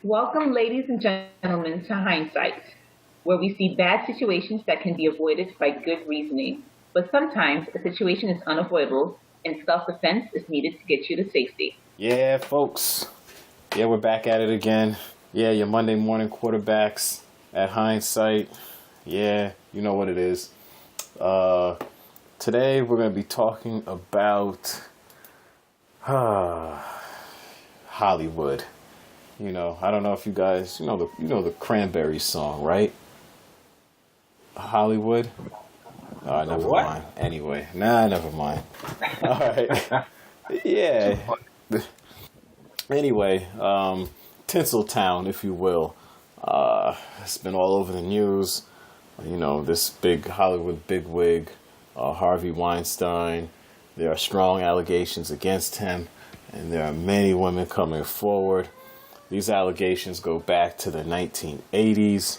Welcome, ladies and gentlemen, to Hindsight, where we see bad situations that can be avoided by good reasoning. But sometimes a situation is unavoidable and self defense is needed to get you to safety. Yeah, folks. Yeah, we're back at it again. Yeah, your Monday morning quarterbacks at Hindsight. Yeah, you know what it is. Today we're going to be talking about Hollywood. You know, I don't know if you guys, the Cranberries song, right? Hollywood. Never mind. Anyway, never mind. All right. Yeah. Anyway, Tinseltown, if you will. It's been all over the news. You know, this big Hollywood bigwig, Harvey Weinstein. There are strong allegations against him, and there are many women coming forward. These allegations go back to the 1980s,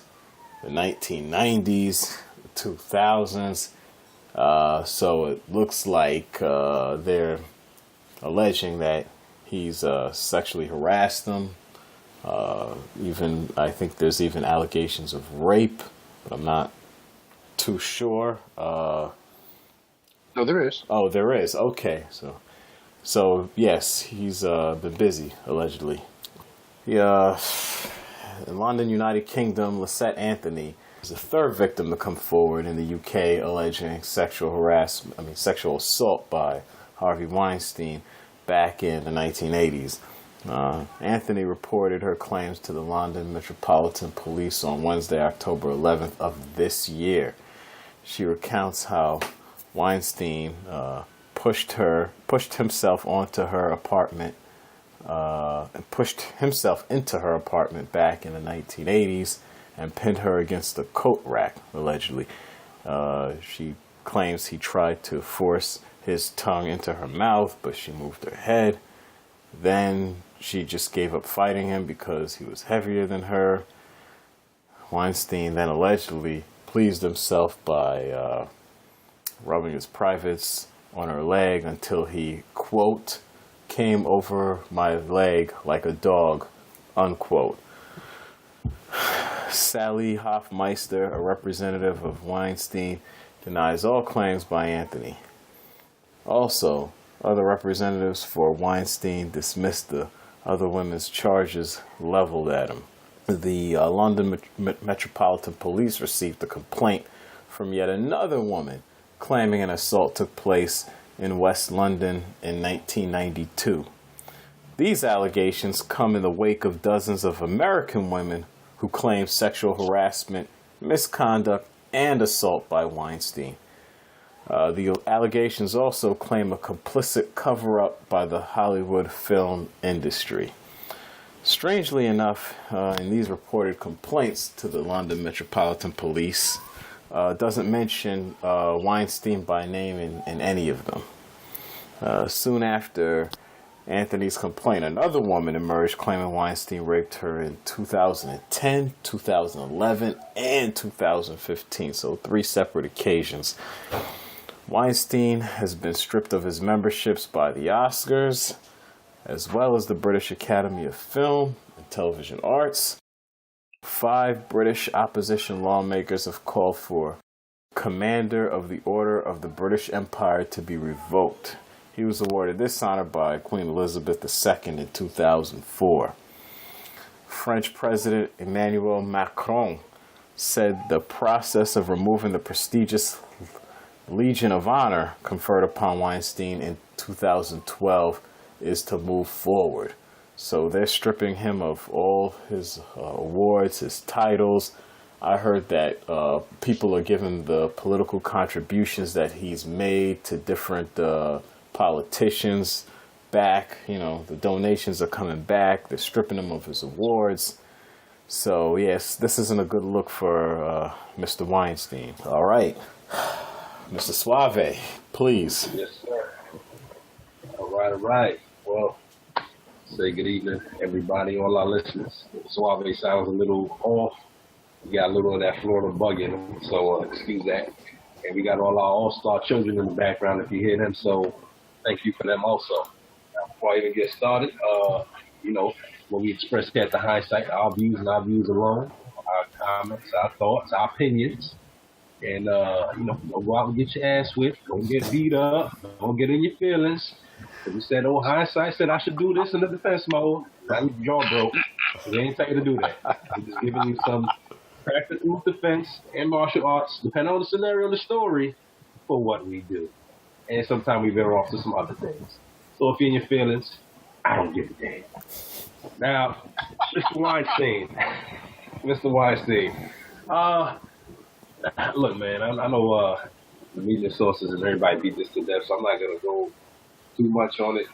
the 1990s, the 2000s. So it looks like they're alleging that he's sexually harassed them. I think there's even allegations of rape, but I'm not too sure. No, there is. Oh, there is. Okay, so yes, he's been busy allegedly. In London, United Kingdom, Lysette Anthony is the third victim to come forward in the UK alleging sexual assault by Harvey Weinstein back in the 1980s. Anthony reported her claims to the London Metropolitan Police on Wednesday, October 11th of this year. She recounts how Weinstein pushed himself onto her apartment and pushed himself into her apartment back in the 1980s and pinned her against the coat rack, allegedly. She claims he tried to force his tongue into her mouth, but she moved her head. Then she just gave up fighting him because he was heavier than her. Weinstein then allegedly pleased himself by rubbing his privates on her leg until he, quote, came over my leg like a dog, unquote. Sally Hofmeister, a representative of Weinstein, denies all claims by Anthony. Also, other representatives for Weinstein dismissed the other women's charges leveled at him. The London Metropolitan Police received a complaint from yet another woman claiming an assault took place in West London in 1992. These allegations come in the wake of dozens of American women who claim sexual harassment, misconduct, and assault by Weinstein. The allegations also claim a complicit cover-up by the Hollywood film industry. Strangely enough, in these reported complaints to the London Metropolitan Police, doesn't mention Weinstein by name in any of them. Soon after Anthony's complaint, another woman emerged claiming Weinstein raped her in 2010, 2011, and 2015, so 3 separate occasions. Weinstein has been stripped of his memberships by the Oscars, as well as the British Academy of Film and Television Arts. 5 British opposition lawmakers have called for Commander of the Order of the British Empire to be revoked. He was awarded this honor by Queen Elizabeth II in 2004. French President Emmanuel Macron said the process of removing the prestigious Legion of Honor conferred upon Weinstein in 2012 is to move forward. So they're stripping him of all his awards, his titles. I heard that people are giving the political contributions that he's made to different politicians back. You know, the donations are coming back. They're stripping him of his awards. So, yes, this isn't a good look for Mr. Weinstein. All right. Mr. Suave, please. Yes, sir. All right. Well, say good evening, everybody, all our listeners. Suave sounds a little off. We got a little of that Florida bug in him, so excuse that. And we got all our all-star children in the background if you hear them, so thank you for them also. Now, before I even get started, where we express that the hindsight, our views and our views alone, our comments, our thoughts, our opinions. And, don't go out and get your ass whipped. Don't get beat up. Don't get in your feelings. We said, hindsight said I should do this in the defense mode. Now your jaw broke. We ain't tell you to do that. We're just giving you some practical defense and martial arts, depending on the scenario and the story, for what we do. And sometimes we veer off to some other things. So if you're in your feelings, I don't give a damn. Now, Mr. Weinstein. Mr. Weinstein. Look, man, I know the media sources and everybody beat this to death, so I'm not going to go too much on it.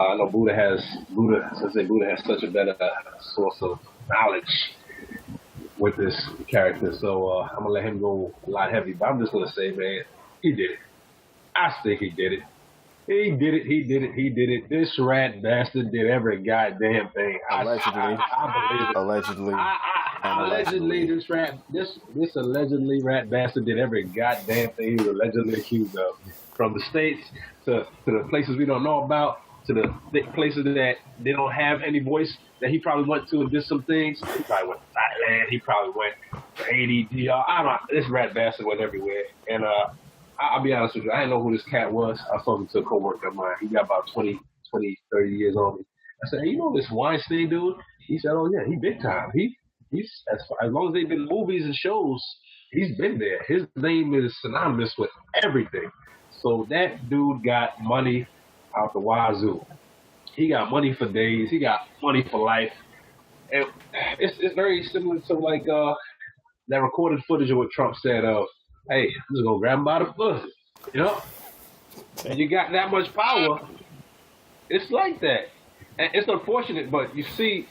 I know Buddha has such a better source of knowledge with this character, so I'm going to let him go a lot heavy. But I'm just going to say, man, he did it. I think he did it. He did it. This rat bastard did every goddamn thing. Allegedly. I believe it. Allegedly. This allegedly rat bastard did every goddamn thing he was allegedly accused of. From the states to the places we don't know about, to the places that they don't have any voice, that he probably went to and did some things. He probably went to Thailand. He probably went to Haiti, DR. I don't know. This rat bastard went everywhere. And I'll be honest with you. I didn't know who this cat was. I was talking to a coworker of mine. He got about 20, 30 years on me. I said, hey, you know this Weinstein dude? He said, oh, yeah, he big time. He's as long as they've been movies and shows, he's been there. His name is synonymous with everything. So that dude got money out the wazoo. He got money for days. He got money for life. And it's very similar to like that recorded footage of what Trump said of, hey, I'm just gonna grab him by the pussy. You know? And you got that much power, it's like that. And it's unfortunate, but you see,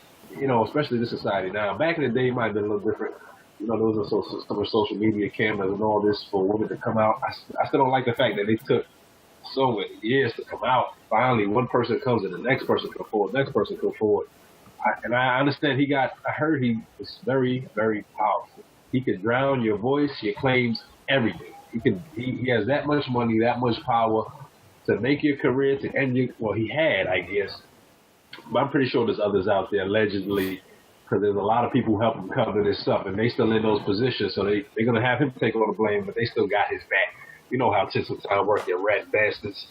especially this society now. Back in the day, it might have been a little different. There was some social media cameras and all this for women to come out. I still don't like the fact that they took so many years to come out. Finally, one person comes and the next person comes forward, I understand I heard he was very, very powerful. He could drown your voice, your claims, everything. He has that much money, that much power to make your career, to end your, well, he had, I guess. But I'm pretty sure there's others out there, allegedly, because there's a lot of people who help him cover this stuff, and they still in those positions, so they're going to have him take all the blame, but they still got his back. You know how Tits time work, you rat bastards.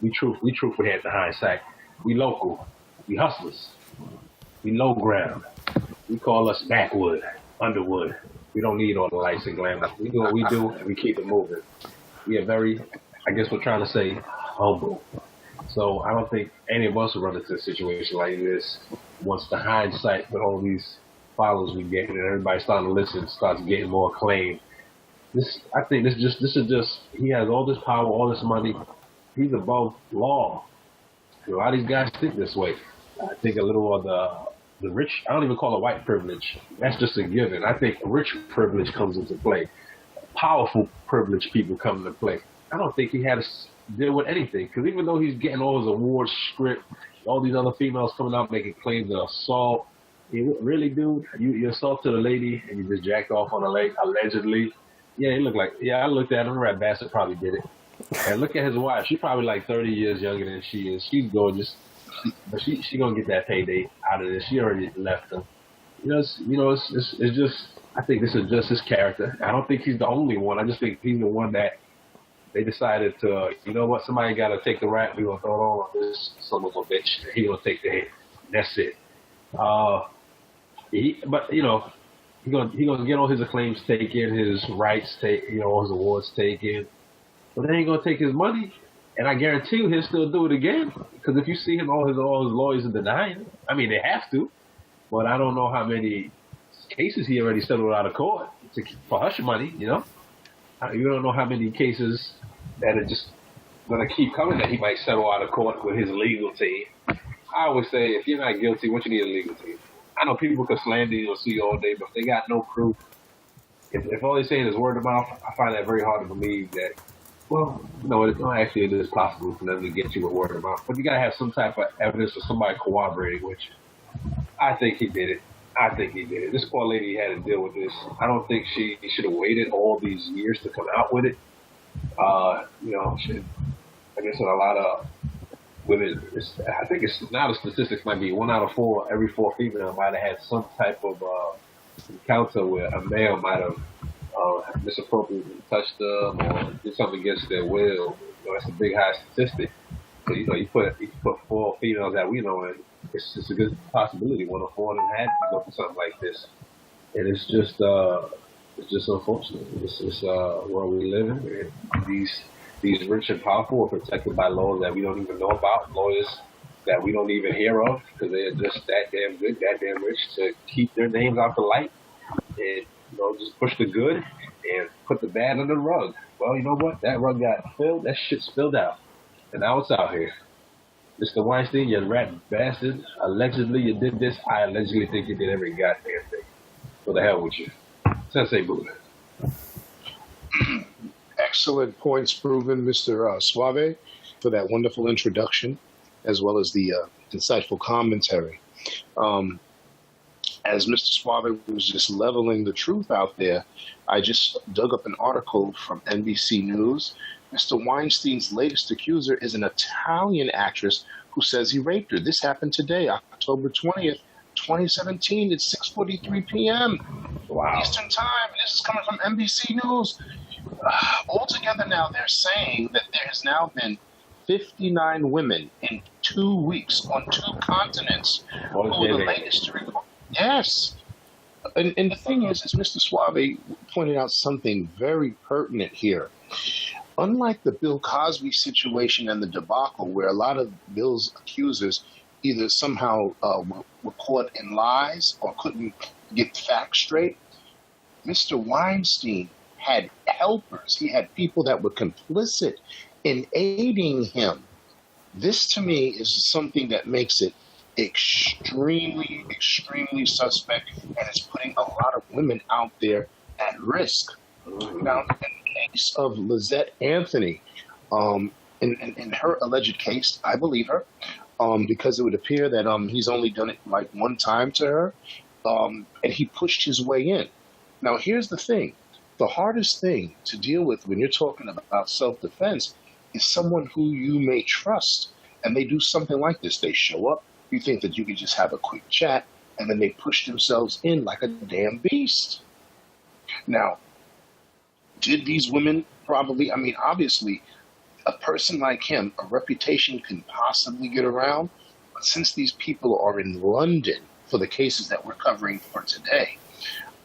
We truthfully had the hindsight. We local. We hustlers. We low ground. We call us backwood, underwood. We don't need all the lights and glamour. We do what we do, and we keep it moving. We are very, I guess we're trying to say, humble. So I don't think any of us will run into a situation like this once the hindsight with all these followers we get and everybody starting to listen, starts getting more acclaim. I think this is just he has all this power, all this money. He's above law. A lot of these guys think this way. I think a little of the rich, I don't even call it white privilege. That's just a given. I think rich privilege comes into play. Powerful privileged people come into play. I don't think he had to deal with anything, because even though he's getting all his awards stripped, all these other females coming out making claims of assault, really, dude, you assaulted a lady and you just jacked off on a lake, allegedly. Yeah, it looked like, I looked at him, that bastard probably did it. And look at his wife. She's probably like 30 years younger than she is. She's gorgeous. But she gonna get that payday out of this. She already left him. It's just, I think this is just his character. I don't think he's the only one. I just think he's the one that they decided to, somebody got to take the rap. We gonna throw it on this son of a bitch. He gonna take the hit. That's it. He gonna get all his acclaims taken, his rights taken, all his awards taken. But they ain't gonna take his money. And I guarantee you he'll still do it again. Because if you see him, all his lawyers are denying. I mean, they have to. But I don't know how many cases he already settled out of court for hush money, You don't know how many cases that are just going to keep coming that he might settle out of court with his legal team. I always say, if you're not guilty, what you need a legal team? I know people can slander you or see you all day, but if they got no proof, if all they're saying is word of mouth, I find that very hard to believe that, it is possible for them to get you with word of mouth. But you got to have some type of evidence or somebody corroborating, which I think he did it. This poor lady had to deal with this. I don't think she should have waited all these years to come out with it. I guess a lot of women, I think it's now the statistics might be 1 out of 4, every 4 female might have had some type of encounter where a male might have misappropriately touched them or did something against their will. That's a big high statistic. So you put 4 females that we know, and it's a good possibility 1 of 4 of them had to go through something like this, and it's just unfortunate. It's where we live in. And these rich and powerful are protected by laws that we don't even know about, lawyers that we don't even hear of because they're just that damn good, that damn rich to keep their names out the light and just push the good and put the bad under the rug. Well, you know what? That rug got filled. That shit spilled out, and now it's out here. Mr. Weinstein, you rat bastard. Allegedly, you did this. I allegedly think you did every goddamn thing. What the hell with you? Sensei Buddha. Excellent points proven, Mr. Suave, for that wonderful introduction, as well as the insightful commentary. As Mr. Suave was just leveling the truth out there, I just dug up an article from NBC News. Mr. Weinstein's latest accuser is an Italian actress who says he raped her. This happened today, October 20th, 2017 at 6:43 p.m. Wow. Eastern Time. This is coming from NBC News. Altogether now, they're saying that there has now been 59 women in 2 weeks on 2 continents who are the latest to report. Yes. And the thing is Mr. Suave pointed out something very pertinent here. Unlike the Bill Cosby situation and the debacle, where a lot of Bill's accusers either somehow were caught in lies or couldn't get facts straight, Mr. Weinstein had helpers. He had people that were complicit in aiding him. This, to me, is something that makes it extremely, extremely suspect, and it's putting a lot of women out there at risk. Now, in the case of Lysette Anthony, in her alleged case, I believe her, because it would appear that he's only done it like one time to her, and he pushed his way in. Now, here's the thing. The hardest thing to deal with when you're talking about self-defense is someone who you may trust, and they do something like this. They show up, you think that you can just have a quick chat, and then they push themselves in like a damn beast. Now, did these women probably, obviously, a person like him, a reputation can possibly get around, but since these people are in London for the cases that we're covering for today,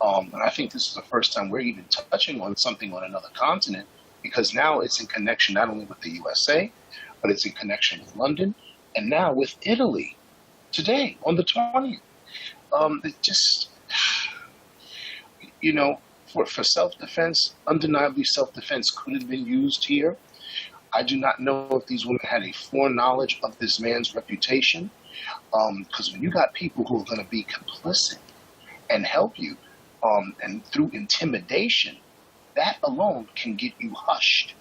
and I think this is the first time we're even touching on something on another continent, because now it's in connection not only with the USA, but it's in connection with London, and now with Italy today on the 20th. It just, for self-defense, undeniably self-defense could have been used here. I do not know if these women had a foreknowledge of this man's reputation, because when you got people who are going to be complicit and help you, and through intimidation, that alone can get you hushed.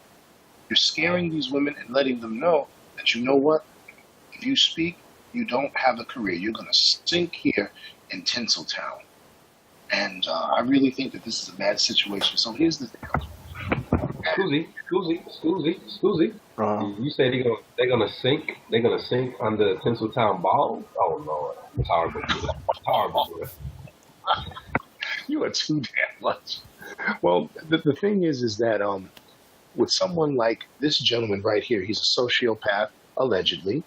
You're scaring these women and letting them know that, you know what, if you speak, you don't have a career. You're going to sink here in Tinseltown. And I really think that this is a bad situation. So here's the thing. Excuse. You say they're gonna sink? They're gonna sink under Tinseltown Ball? Oh Lord, it's horrible. It's horrible. You are too damn much. Well, the thing is that with someone like this gentleman right here, he's a sociopath, allegedly.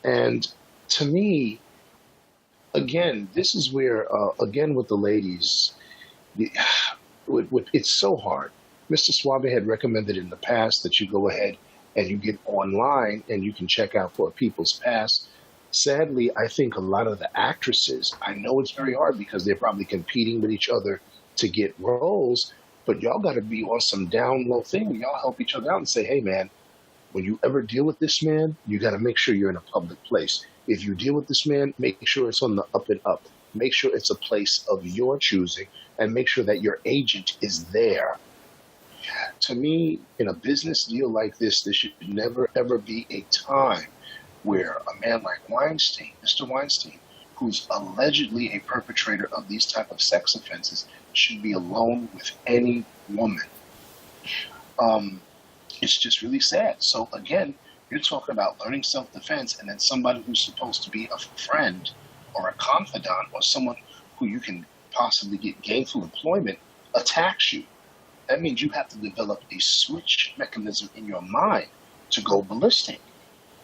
And to me, again, this is where, again, with the ladies, it's so hard. Mr. Suave had recommended in the past that you go ahead and you get online and you can check out for people's past. Sadly, I think a lot of the actresses, I know it's very hard because they're probably competing with each other to get roles, but y'all got to be on some down low thing where y'all help each other out and say, hey, man, when you ever deal with this man, you got to make sure you're in a public place. If you deal with this man, make sure it's on the up and up. Make sure it's a place of your choosing, and make sure that your agent is there. To me, in a business deal like this, there should never, ever be a time where a man like Weinstein, Mr. Weinstein, who's allegedly a perpetrator of these type of sex offenses, should be alone with any woman. It's just really sad. So again, You're talking about learning self-defense, and then somebody who's supposed to be a friend or a confidant or someone who you can possibly get gainful employment attacks you. That means you have to develop a switch mechanism in your mind to go ballistic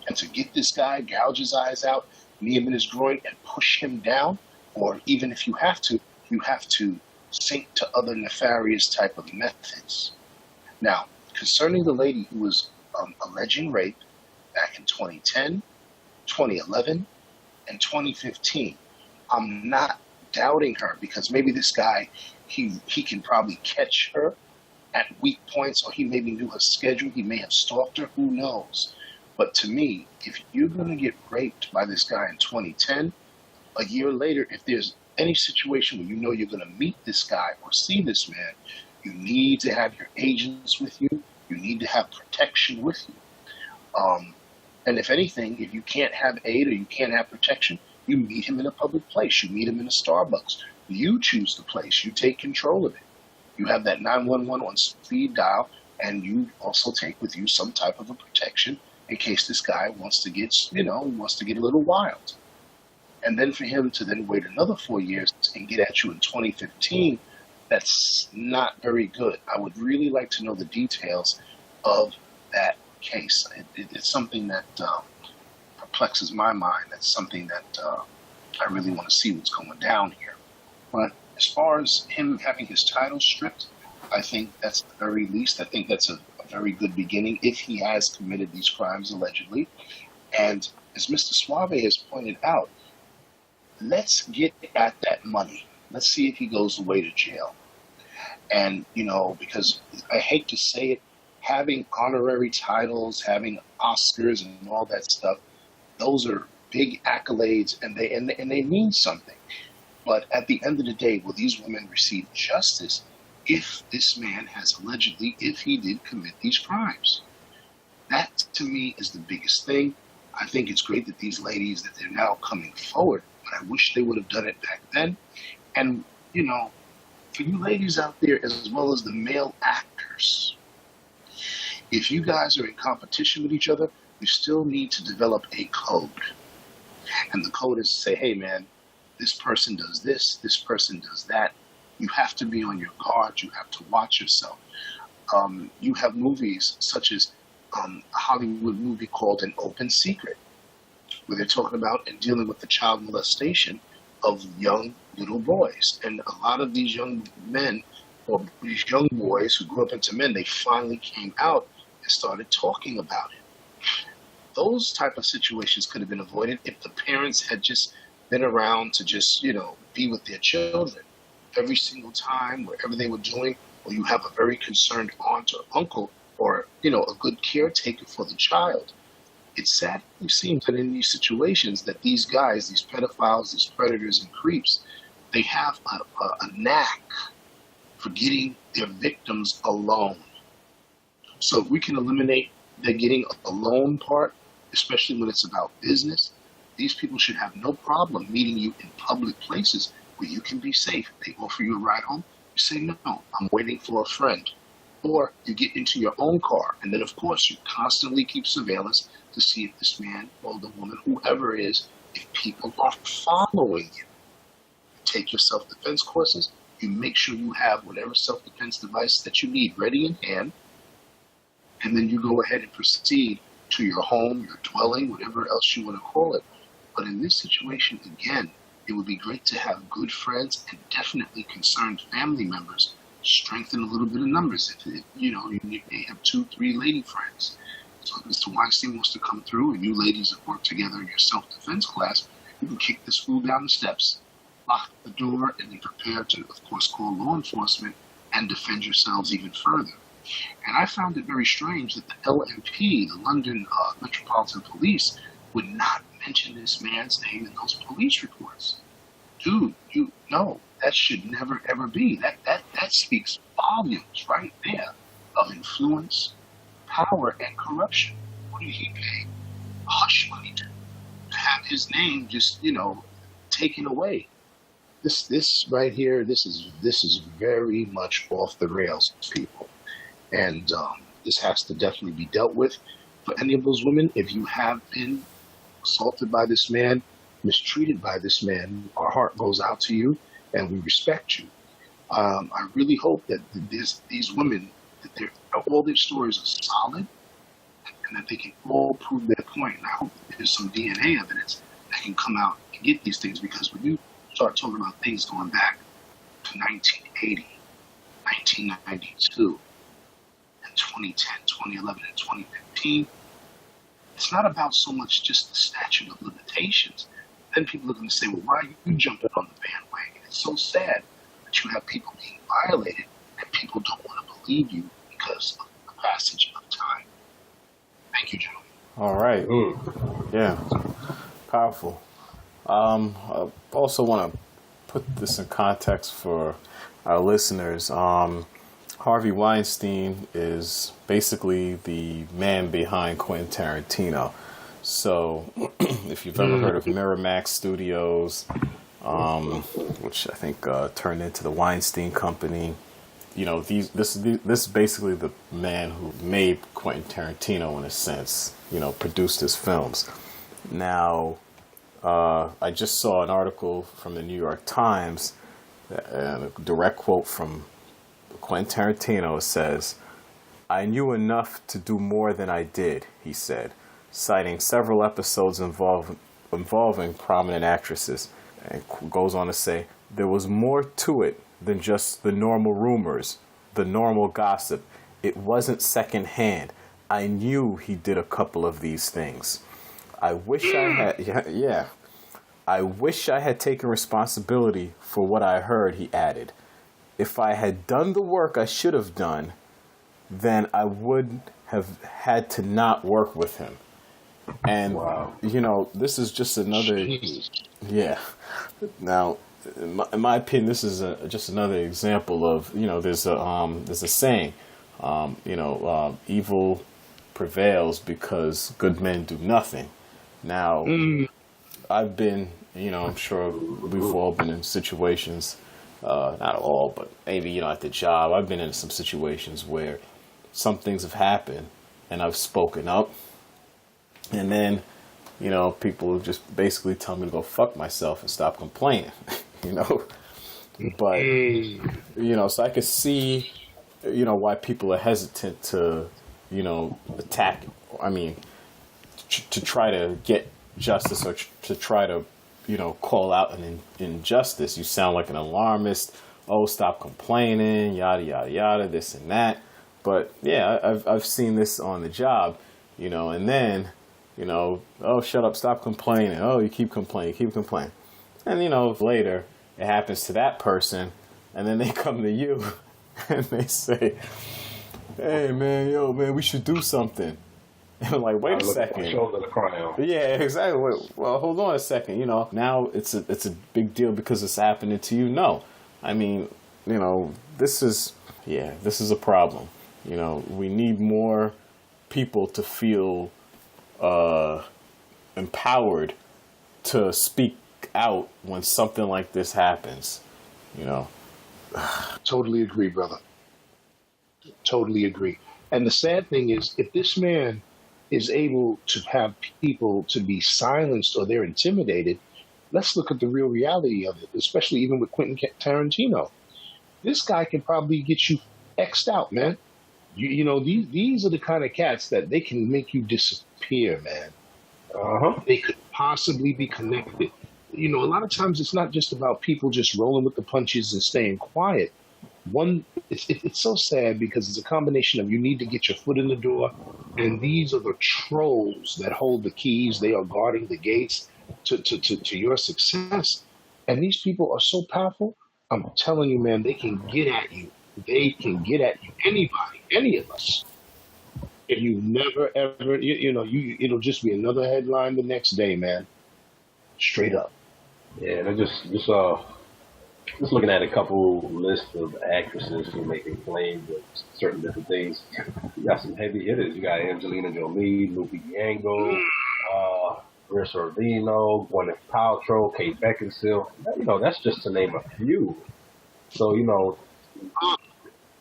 and to get this guy, gouge his eyes out, knee him in his groin, and push him down. Or even if you have to sink to other nefarious type of methods. Now, concerning the lady who was alleging rape back in 2010, 2011, and 2015, I'm not doubting her, because maybe this guy, he can probably catch her at weak points, or he maybe knew her schedule, he may have stalked her, who knows. But to me, if you're going to get raped by this guy in 2010, a year later, if there's any situation where you know you're going to meet this guy or see this man, you need to have your agents with you. You need to have protection with you. And if anything, if you can't have aid or you can't have protection, you meet him in a public place. You meet him in a Starbucks. You choose the place. You take control of it. You have that 911 on speed dial, and you also take with you some type of a protection in case this guy wants to get, wants to get a little wild. And then for him to then wait another 4 years and get at you in 2015, that's not very good. I would really like to know the details of that case. It's something that perplexes my mind. That's something that I really want to see what's going down here. But as far as him having his title stripped, I think that's the very least. I think that's a very good beginning if he has committed these crimes allegedly. And as Mr. Suave has pointed out, let's get at that money. Let's see if he goes away to jail. And, because I hate to say it, having honorary titles, having Oscars and all that stuff, those are big accolades, and they mean something. But at the end of the day, will these women receive justice if this man has allegedly, if he did commit these crimes? That, to me, is the biggest thing. I think it's great that these ladies, that they're now coming forward, but I wish they would have done it back then. And, for you ladies out there, as well as the male actors, if you guys are in competition with each other, you still need to develop a code. And the code is to say, hey, man, this person does this, this person does that. You have to be on your guard. You have to watch yourself. You have movies such as a Hollywood movie called An Open Secret, where they're talking about and dealing with the child molestation of young little boys. And a lot of these young men, or these young boys who grew up into men, they finally came out and started talking about it. Those type of situations could have been avoided if the parents had just been around to just, be with their children every single time, wherever they were doing, or you have a very concerned aunt or uncle, or, a good caretaker for the child. It sadly seems that in these situations that these guys, these pedophiles, these predators and creeps, they have a knack for getting their victims alone. So if we can eliminate the getting alone part, especially when it's about business, these people should have no problem meeting you in public places where you can be safe. They offer you a ride home. You say, no, I'm waiting for a friend. Or you get into your own car. And then, of course, you constantly keep surveillance to see if this man or the woman, whoever it is, if people are following you. You take your self-defense courses. You make sure you have whatever self-defense device that you need ready in hand. And then you go ahead and proceed to your home, your dwelling, whatever else you want to call it. But in this situation, again, it would be great to have good friends and definitely concerned family members strengthen a little bit of numbers. If you may have 2-3 lady friends. So if Mr. Weinstein wants to come through and you ladies have worked together in your self-defense class, you can kick this fool down the steps, lock the door, and then prepare to, of course, call law enforcement and defend yourselves even further. And I found it very strange that the LMP, the London Metropolitan Police, would not mention this man's name in those police reports. Dude, that should never ever be. That speaks volumes right there of influence, power, and corruption. What did he pay? Hush money to have his name just taken away. This right here, this is very much off the rails, people, and this has to definitely be dealt with. for any of those women, if you have been assaulted by this man, mistreated by this man, our heart goes out to you and we respect you. I really hope that these women, that all their stories are solid and that they can all prove their point. And I hope that there's some DNA evidence that can come out and get these things, because when you start talking about things going back to 1980, 1992, and 2010, 2011, and 2015, it's not about so much just the statute of limitations. Then people are going to say, well, why are you jumping on the bandwagon? It's so sad that you have people being violated and people don't want to believe you because of the passage of time. Thank you, gentlemen. All right. Yeah. Powerful. I also want to put this in context for our listeners. Harvey Weinstein is basically the man behind Quentin Tarantino. So if you've ever heard of Miramax Studios, which I think turned into the Weinstein Company, you know, this is basically the man who made Quentin Tarantino, in a sense, you know, produced his films. Now, I just saw an article from the New York Times, a direct quote from Quentin Tarantino says, "I knew enough to do more than I did," he said, citing several episodes involving prominent actresses, and goes on to say, "There was more to it than just the normal rumors, the normal gossip. It wasn't secondhand. I knew he did a couple of these things. I wish I had, I wish I had taken responsibility for what I heard," he added. "If I had done the work I should have done, then I would have had to not work with him." And, you know, this is just another, Now, in my opinion, this is just another example of, you know, there's a saying, evil prevails because good men do nothing. Now, I've been, you know, I'm sure we've all been in situations, not all, but maybe, you know, at the job, I've been in some situations where some things have happened and I've spoken up, and then, you know, people just basically tell me to go fuck myself and stop complaining, you know. But, you know, so I could see, you know, why people are hesitant to, you know, attack, to try to get justice, or to try to, you know, call out an injustice. You sound like an alarmist. Oh, stop complaining, yada, yada, yada, this and that. But, yeah, I've seen this on the job, you know, and then, you know, oh, shut up, stop complaining. Oh, you keep complaining. And, you know, later it happens to that person, and then they come to you and they say, "Hey, man, we should do something." And I'm like, wait a second. Yeah, exactly. Well, hold on a second. You know, now it's a big deal because it's happening to you. No, I mean, you know, this is a problem. You know, we need more people to feel empowered to speak out when something like this happens, you know. Totally agree, brother. Totally agree. And the sad thing is, if this man is able to have people to be silenced or they're intimidated, let's look at the real reality of it, especially even with Quentin Tarantino. This guy can probably get you X'd out, man. You know, these are the kind of cats that they can make you disappear, man. They could possibly be connected. You know, a lot of times it's not just about people just rolling with the punches and staying quiet. It's so sad because it's a combination of you need to get your foot in the door, and these are the trolls that hold the keys. They are guarding the gates to your success. And these people are so powerful. I'm telling you, man, they can get at you. They can get at you. Anybody, any of us. If you never ever, it'll just be another headline the next day, man. Straight up. Yeah, they're just looking at a couple lists of actresses who making claims of certain different things. You got some heavy hitters. You got Angelina Jolie, Lupita Nyong'o, Chris Sorvino, Gwyneth Paltrow, Kate Beckinsale. You know, that's just to name a few. So, you know,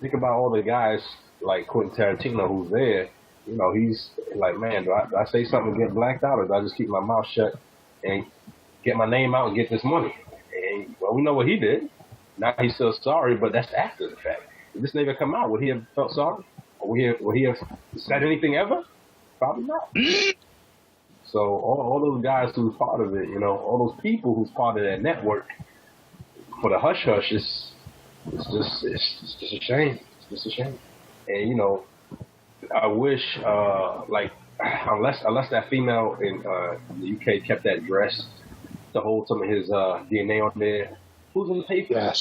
think about all the guys like Quentin Tarantino who's there. you know, he's like, man, do I say something and get blacked out, or do I just keep my mouth shut and get my name out and get this money? And well, we know what he did. Now he's still sorry, but that's after the fact. If this nigga come out, would he have felt sorry? Or would he have said anything ever? Probably not. So all those guys who's part of it, you know, all those people who's part of that network, for the hush hush, it's just a shame. It's just a shame. And you know, I wish like unless that female in the UK kept that dress to hold some of his DNA on there, who's gonna pay for it?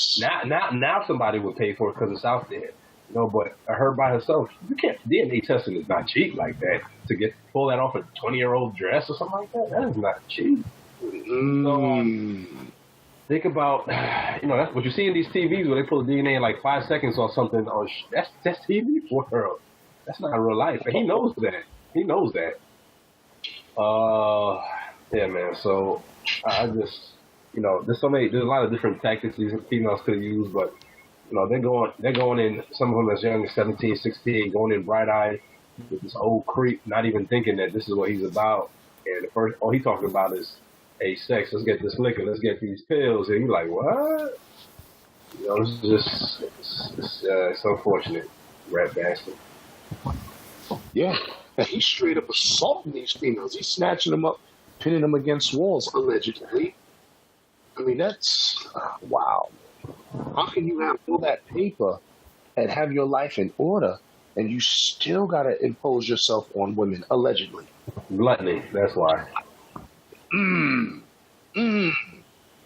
Now somebody would pay for it because it's out there. You know, but her by herself, you can't. DNA testing is not cheap like that. To pull that off a 20-year-old dress or something like that, that is not cheap. So think about, you know, that's what you see in these TVs where they pull the DNA in like 5 seconds or something. Oh, that's TV world. That's not real life, and he knows that. He knows that. Yeah, man. So I just, you know, there's a lot of different tactics these females could use, but you know, they're going in, some of them as young as 17, 16, going in bright-eyed with this old creep, not even thinking that this is what he's about. And the first, all he's talking about is, hey, sex, let's get this liquor, let's get these pills. And you're like, what? You know, it's just, it's unfortunate, rat bastard. Yeah, and he's straight up assaulting these females. He's snatching them up, pinning them against walls, allegedly. I mean, that's, wow. How can you have all that paper and have your life in order, and you still got to impose yourself on women, allegedly? Gluttony, that's why.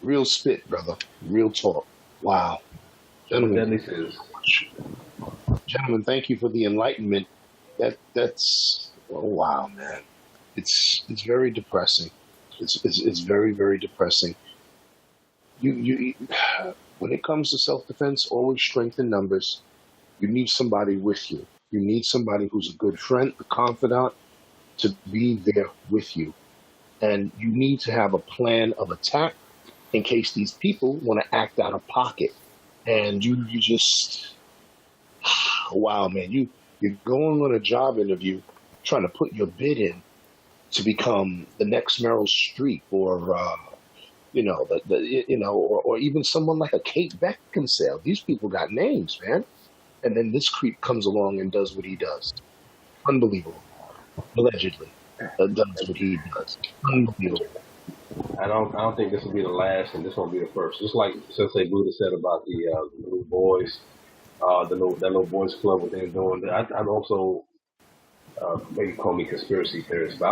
Real spit, brother. Real talk. Wow. Gentlemen, thank you for the enlightenment. That's oh wow, man. It's very depressing. It's very, very depressing. You when it comes to self-defense, always strength in numbers. You need somebody with you. You need somebody who's a good friend, a confidant, to be there with you. And you need to have a plan of attack in case these people want to act out of pocket. And you just, wow, man, you're going on a job interview trying to put your bid in to become the next Meryl Streep or, you know, or even someone like a Kate Beckinsale. These people got names, man. And then this creep comes along and does what he does. Unbelievable. Allegedly. Does what he does. Unbelievable. I don't think this will be the last, and this won't be the first. Just like Sensei Buddha said about the little boys, that little boys club, what they're doing. I'm also, maybe call me conspiracy theorist, but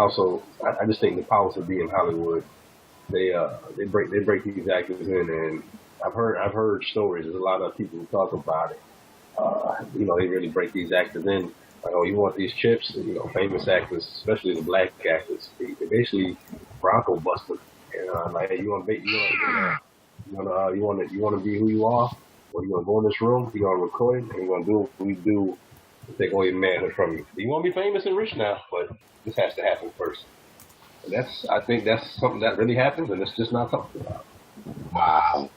I just think the powers that be in Hollywood, they break these actors in, and I've heard stories. There's a lot of people who talk about it. You know, they really break these actors in. Like, oh, you want these chips? You know, famous actors, especially the black actors, they basically Bronco busted. And like, hey, you want to be who you are, or you want to go in this room, you want to record it, and you want to do what we do to take all your manhood from you. You want to be famous and rich now, but this has to happen first. And I think that's something that really happens, and it's just not talked about. Wow.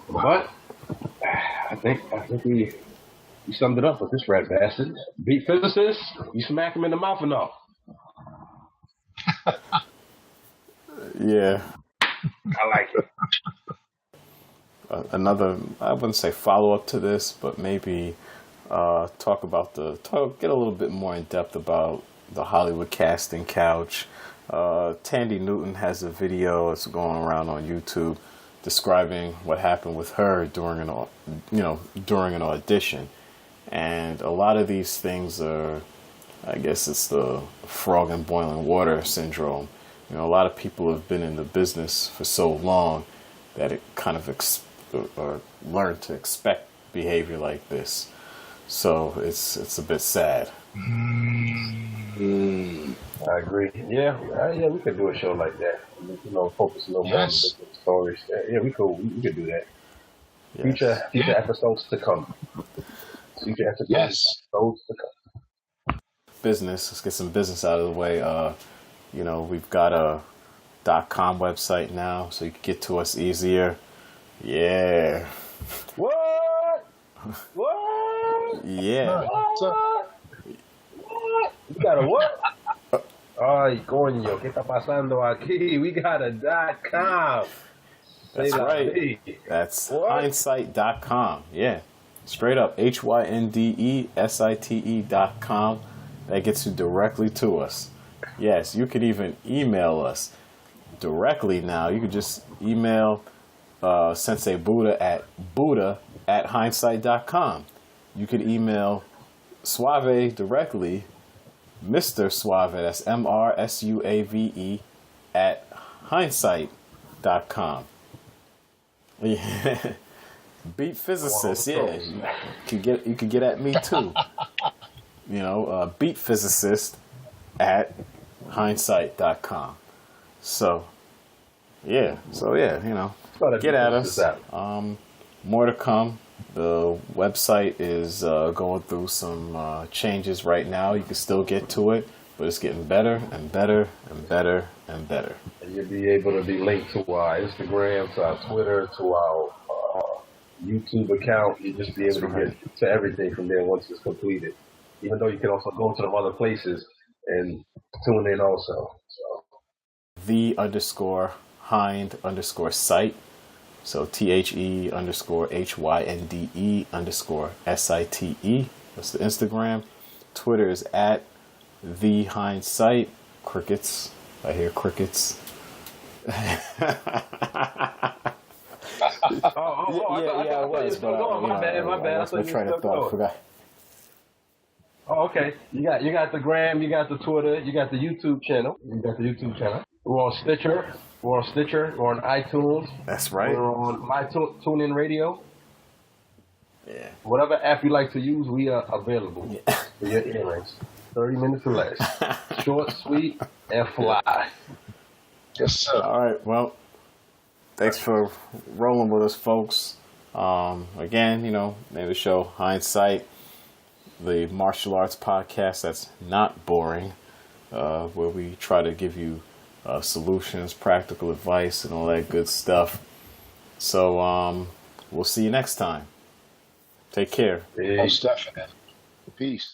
But I think we summed it up with this rat bastard. Beat physicists, you smack him in the mouth enough. Yeah. I like it. Another, I wouldn't say follow up to this, but maybe get a little bit more in depth about the Hollywood casting couch. Tandy Newton has a video that's going around on YouTube describing what happened with her during an audition. And a lot of these things are, I guess it's the frog in boiling water syndrome. You know, a lot of people have been in the business for so long that it kind of learn to expect behavior like this. So it's a bit sad. I agree. Yeah, we could do a show like that. You know, focus a little more on different stories. Yeah, we could do that. Yes. Future episodes to come. Episodes to come. Business. Let's get some business out of the way. You know, we've got a .com website now, so you can get to us easier. Yeah. What? Yeah. What? We got a what? Ay, coño, ¿qué está pasando aquí? We got a .com. That's right. That's hindsight.com. Yeah. Straight up. HYNDESITE.com. That gets you directly to us. Yes, you could even email us directly now. You could just email Sensei Buddha at hindsight.com. You could email Suave directly, Mr. Suave, that's MRSUAVE at hindsight.com. Yeah. Beat physicist, yeah. You could get at me too. Beat physicist at hindsight.com. So yeah, get at us. More to come. The website is going through some changes right now. You can still get to it, but it's getting better and better and better and better. And you'll be able to be linked to our Instagram, to our Twitter, to our YouTube account. You'll just be able to get to everything from there once it's completed. Even though you can also go to them other places and tune in also. So. _Hynde_site. So THE_HYNDE_SITE. That's the Instagram. Twitter is at the Hindsight. Crickets. I hear crickets. I was. But my bad. I was trying to thought. Forgot. Oh, okay. You got the gram, you got the Twitter, you got the YouTube channel. We're on Stitcher. We're on iTunes. That's right. We're on my TuneIn Radio. Yeah. Whatever app you like to use, we are available for your earrings. 30 minutes or less. Short, sweet, and fly. Yes, sir. All right. Well, thanks for rolling with us, folks. Again, name of the show, Hindsight, the martial arts podcast that's not boring, where we try to give you solutions, practical advice, and all that good stuff. So we'll see you next time. Take care. Most definitely. Peace.